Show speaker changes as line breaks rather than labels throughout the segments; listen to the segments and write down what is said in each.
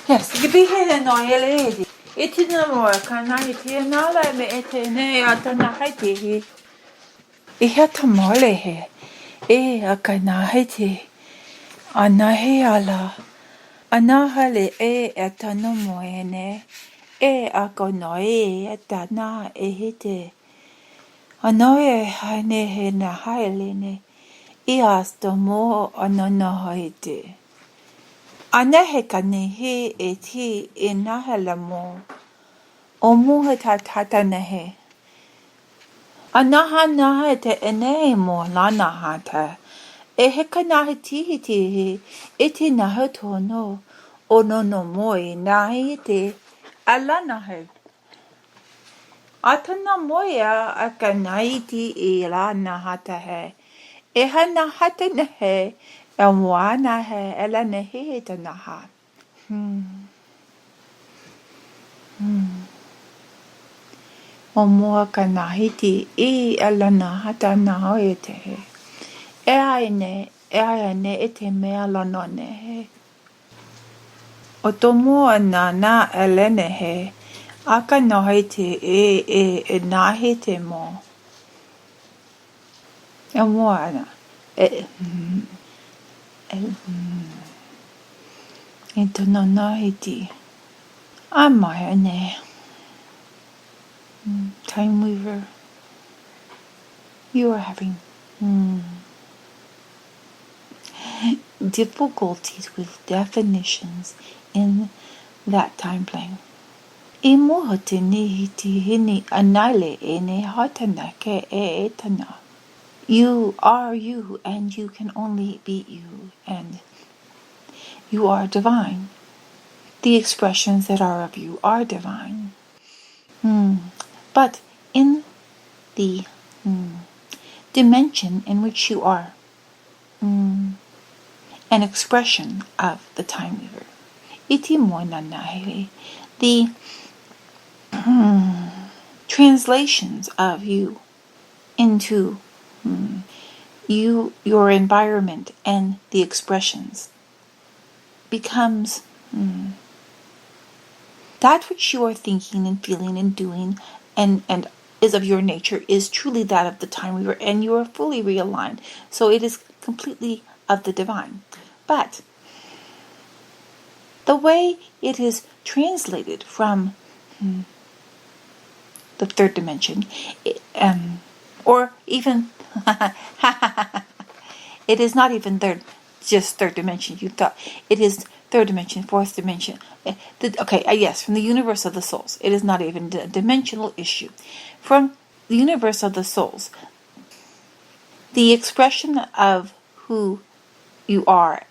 Yes, gibihe no yeledi. Itina mo kana itina la me etene atana haiti. Ihata mole he. Akana haiti. Anahe ala. Anahale etano moene. Akono etana ehite. Anoe hane he na haelene. Iasto mo anono haiti. Anahe kanehe eti inahalamo. Omuhe tatata nehe. Anaha naha te ene mo lana hata. Eheka nahe tihi tihi. Iti nahe tono. Ono no moi nahe te. Alana he. Atana moya akanaiti ilana hata he. Eha nahata nehe. Amwana he. Ela nehe te naha. Momoa ka nahiti alana hata naho e te he. E aine e te mea lono ne he. O tomo na elene he. Aka nohe te e nahi te mo. E moa ana. E tono nahiti. A mai ne. Time Weaver. You are having difficulties with definitions in that time plane. E moha te nihi ti hini anaile e ne hatana ke e etana. You are you, and you can only be you, and you are divine. The expressions that are of you are divine. But in the dimension in which you are an expression of the Time Weaver, iti moina nahe, the translations of you into your environment and the expressions becomes that which you are thinking and feeling and doing and is of your nature is truly that of the Time Weaver, and you are fully realigned. So it is completely of the divine. But the way it is translated from the third dimension, or even it is not even just third dimension. You thought it is third dimension, fourth dimension. Yes, from the universe of the souls. It is not even a dimensional issue. From the universe of the souls, the expression of who you are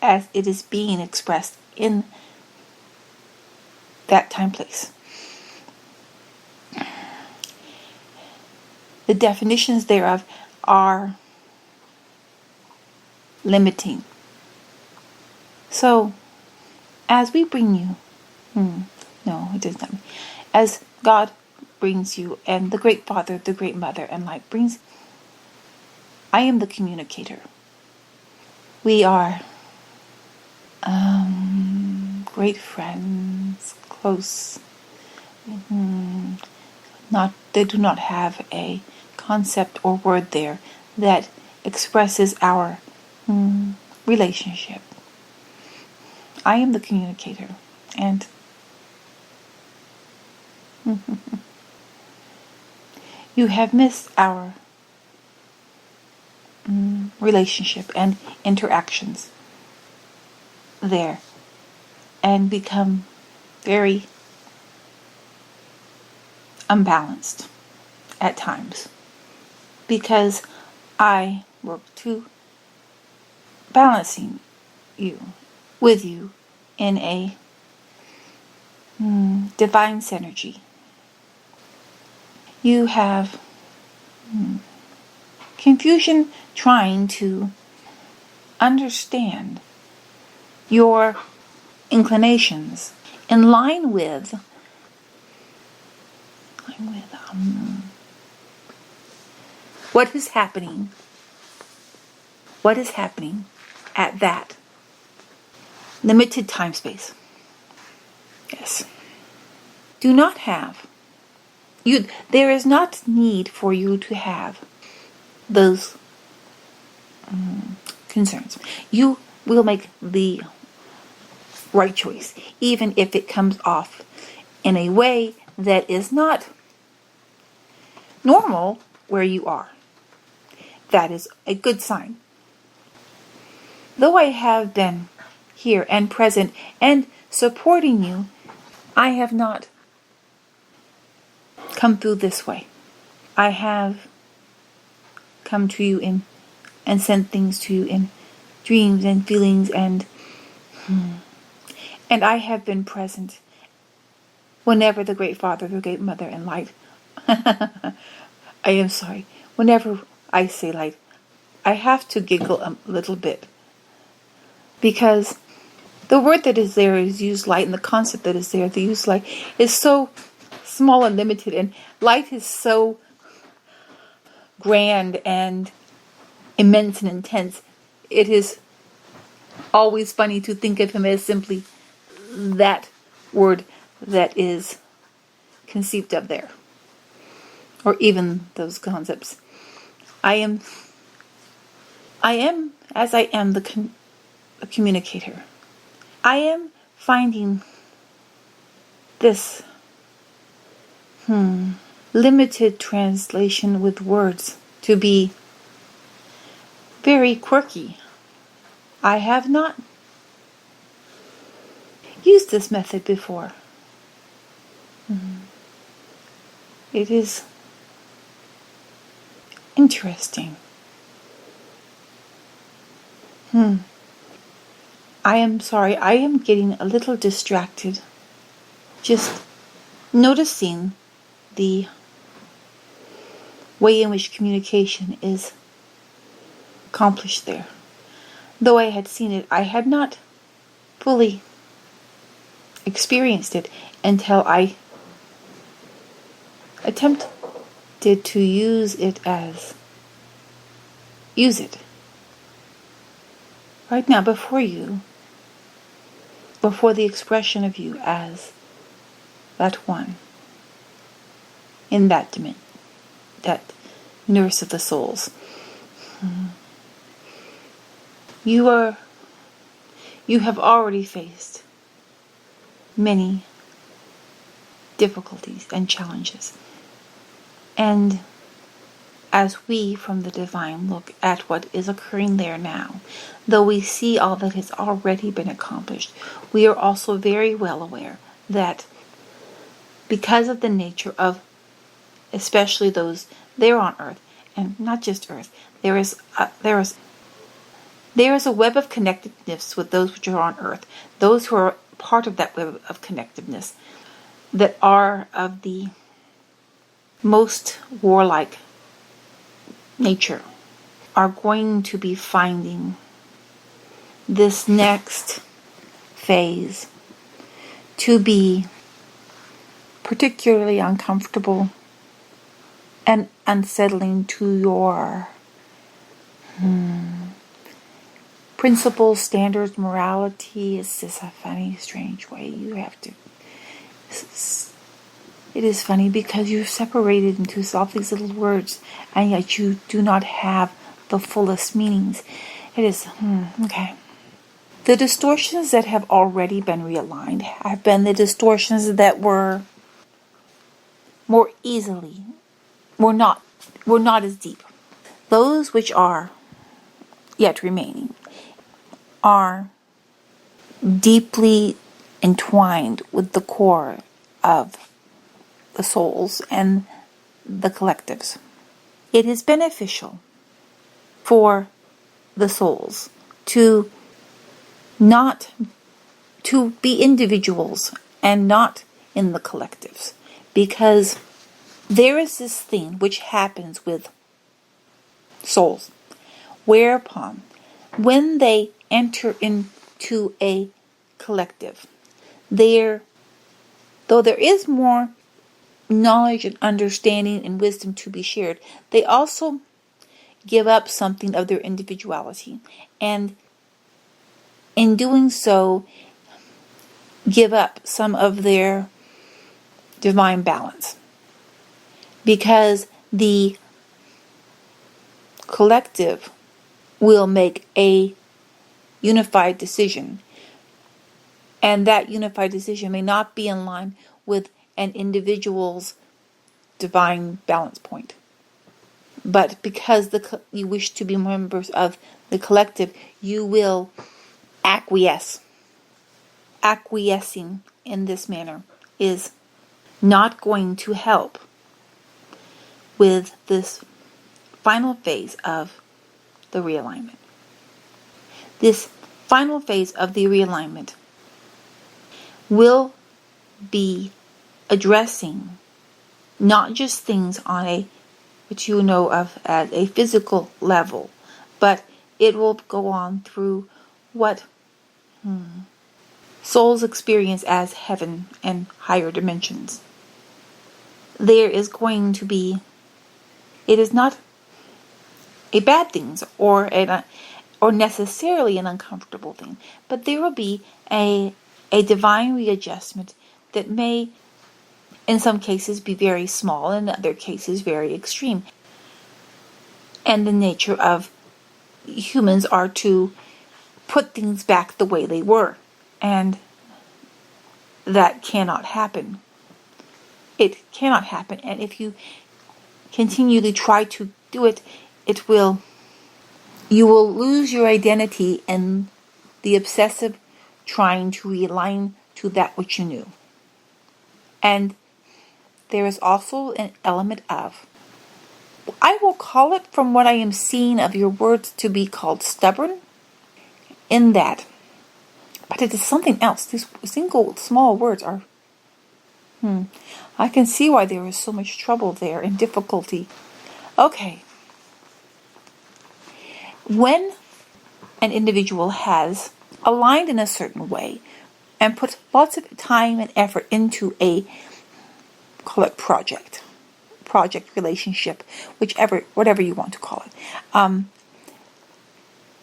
as it is being expressed in that time place. The definitions thereof are limiting. So, as we bring you, no, it does not. As God brings you, and the Great Father, the Great Mother, and Light brings, I am the communicator. We are great friends, close. They do not have a concept or word there that expresses our relationship. I am the communicator, and you have missed our relationship and interactions there, and become very unbalanced at times, because I work to balancing you with you in a divine synergy. You have confusion trying to understand your inclinations in line with what is happening at that limited time space. Yes. Do not have. There is not need for you to have those concerns. You will make the right choice, even if it comes off in a way that is not normal where you are. That is a good sign. Though I have been here and present and supporting you, I have not come through this way. I have come to you and sent things to you in dreams and feelings and I have been present whenever the Great Father, the Great Mother and Light I am sorry. Whenever I say light, I have to giggle a little bit because the word that is there is used light, and the concept that is there, the use light, is so small and limited, and light is so grand and immense and intense. It is always funny to think of him as simply that word that is conceived of there, or even those concepts. I am as I am the communicator. I am finding this limited translation with words to be very quirky. I have not used this method before. It is interesting. I am sorry, I am getting a little distracted. Just noticing the way in which communication is accomplished there. Though I had seen it, I had not fully experienced it until I attempted to use it right now before you, before the expression of you as that one in that dimension, that nurse of the souls. You have already faced many difficulties and challenges. And as we from the divine look at what is occurring there now, though we see all that has already been accomplished, we are also very well aware that because of the nature of especially those there on earth, and not just earth, there is a web of connectedness with those which are on earth, those who are part of that web of connectedness, that are of the most warlike nature, are going to be finding this next phase to be particularly uncomfortable and unsettling to your principles, standards, morality. It's just a funny, strange way you have to. It is funny because you're separated into all these little words, and yet you do not have the fullest meanings. It is, okay. The distortions that have already been realigned have been the distortions that were more easily, were not as deep. Those which are yet remaining are deeply entwined with the core of the souls and the collectives. It is beneficial for the souls to be individuals and not in the collectives, because there is this thing which happens with souls, whereupon when they enter into a collective, though there is more knowledge and understanding and wisdom to be shared, they also give up something of their individuality. And in doing so, give up some of their divine balance, because the collective will make a unified decision, and that unified decision may not be in line with an individual's divine balance point. But because you wish to be members of the collective, you will acquiesce. Acquiescing in this manner is not going to help with this final phase of the realignment. This final phase of the realignment will be addressing not just things on what you know of as a physical level, but it will go on through what souls experience as heaven and higher dimensions. There is going to be, it is not a bad thing or necessarily an uncomfortable thing, but there will be a divine readjustment that may, in some cases, be very small, in other cases, very extreme. And the nature of humans are to put things back the way they were. And that cannot happen. It cannot happen. And if you continue to try to do it, you will lose your identity in the obsessive trying to realign to that which you knew. And there is also an element of, I will call it, from what I am seeing of your words, to be called stubborn, in that, but it is something else. These single small words are, I can see why there is so much trouble there and difficulty. Okay. When an individual has aligned in a certain way and put lots of time and effort into a, call it project, relationship, whatever you want to call it,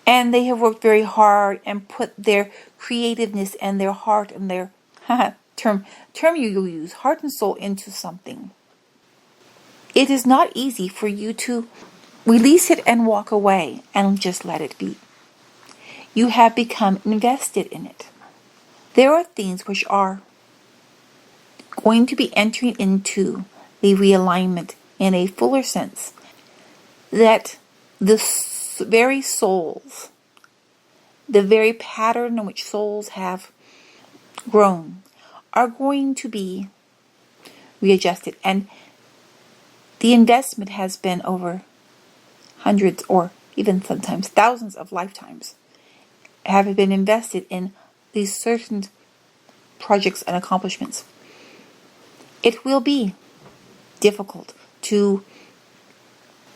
and they have worked very hard and put their creativeness and their heart and their term you'll use, heart and soul, into something. It is not easy for you to release it and walk away and just let it be. You have become invested in it. There are things which are going to be entering into the realignment in a fuller sense, that the very souls, the very pattern in which souls have grown, are going to be readjusted. And the investment has been over hundreds or even sometimes thousands of lifetimes have been invested in these certain projects and accomplishments. It will be difficult to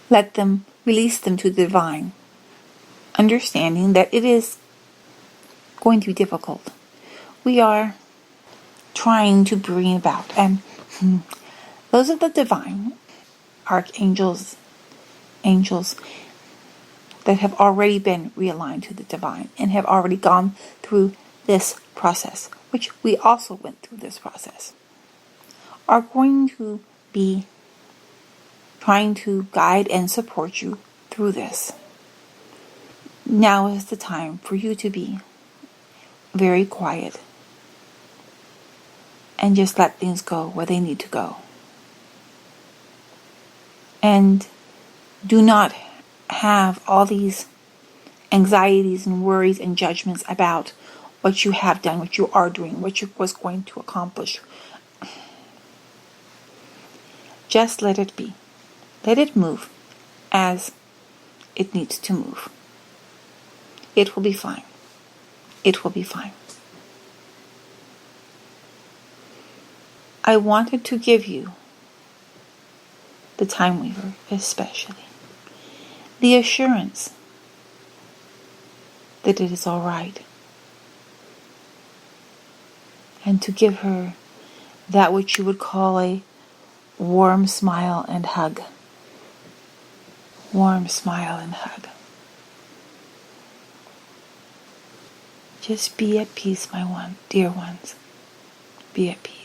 release them to the divine, understanding that it is going to be difficult. We are trying to bring about, and those of the divine, archangels, angels, that have already been realigned to the divine and have already gone through this process, which we also went through this process, are going to be trying to guide and support you through this. Now is the time for you to be very quiet and just let things go where they need to go. And do not have all these anxieties and worries and judgments about what you have done, what you are doing, what you was going to accomplish. Just let it be. Let it move as it needs to move. It will be fine. It will be fine. I wanted to give you, the Time Weaver especially, the assurance that it is all right. And to give her that which you would call a warm smile and hug. Warm smile and hug. Just be at peace, my dear ones. Be at peace.